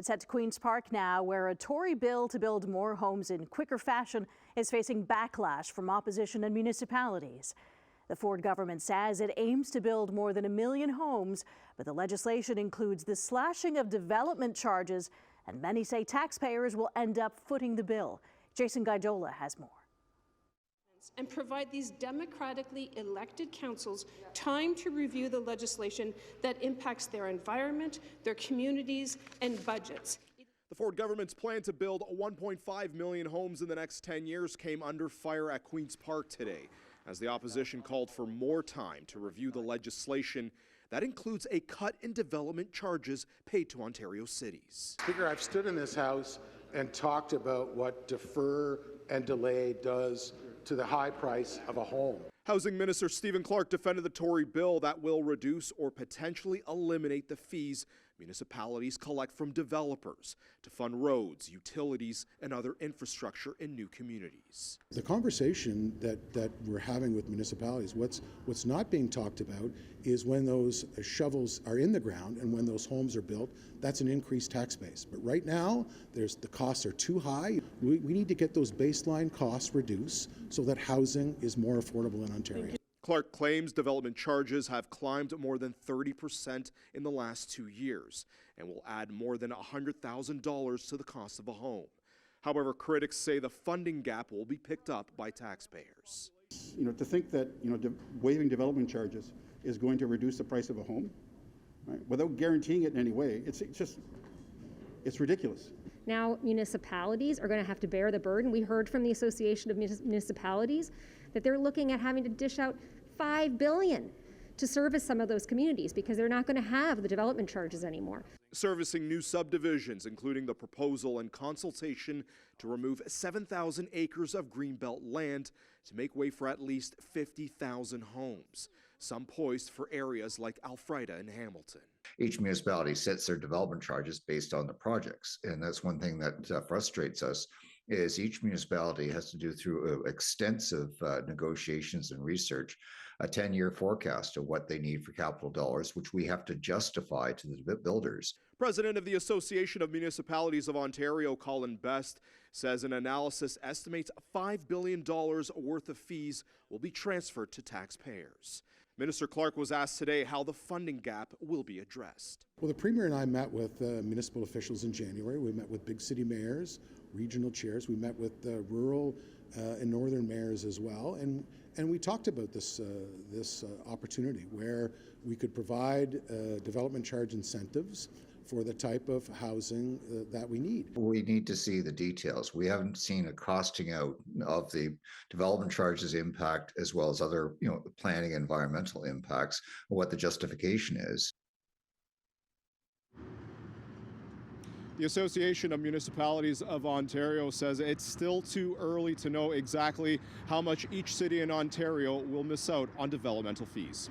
Let's head to Queen's Park now, where a Tory bill to build more homes in quicker fashion is facing backlash from opposition and municipalities. The Ford government says it aims to build more than 1 million homes, but the legislation includes the slashing of development charges, and many say taxpayers will end up footing the bill. Jason Gaidola has more. And provide these democratically elected councils time to review the legislation that impacts their environment, their communities, and budgets. The Ford government's plan to build 1.5 million homes in the next 10 years came under fire at Queen's Park today, as the opposition called for more time to review the legislation. That includes a cut in development charges paid to Ontario cities. Speaker, I've stood in this House and talked about what defer and delay does to the high price of a home. Housing Minister Stephen Clark defended the Tory bill that will reduce or potentially eliminate the fees municipalities collect from developers to fund roads, utilities, and other infrastructure in new communities. The conversation that we're having with municipalities, what's not being talked about is when those shovels are in the ground and when those homes are built, that's an increased tax base. But right now, the costs are too high. We need to get those baseline costs reduced so that housing is more affordable in Ontario. Clark claims development charges have climbed more than 30% in the last 2 years and will add more than $100,000 to the cost of a home. However, critics say the funding gap will be picked up by taxpayers. To think that, waiving development charges is going to reduce the price of a home, right, without guaranteeing it in any way, it's ridiculous. Now municipalities are going to have to bear the burden. We heard from the Association of Municipalities that they're looking at having to dish out $5 billion to service some of those communities because they're not going to have the development charges anymore. Servicing new subdivisions, including the proposal and consultation to remove 7,000 acres of Greenbelt land to make way for at least 50,000 homes, some poised for areas like Alfreda and Hamilton. Each municipality sets their development charges based on the projects, and that's one thing that frustrates us. Is each municipality has to do through extensive negotiations and research a 10-year forecast of what they need for capital dollars, which we have to justify to the builders. President of the Association of Municipalities of Ontario, Colin Best, says an analysis estimates $5 billion worth of fees will be transferred to taxpayers. Minister Clark was asked today how the funding gap will be addressed. Well, the Premier and I met with municipal officials in January. We met with big city mayors, regional chairs. We met with rural and northern mayors as well. And we talked about this opportunity where we could provide development charge incentives for the type of housing that we need. We need to see the details. We haven't seen a costing out of the development charges impact as well as other, planning environmental impacts, what the justification is. The Association of Municipalities of Ontario says it's still too early to know exactly how much each city in Ontario will miss out on developmental fees.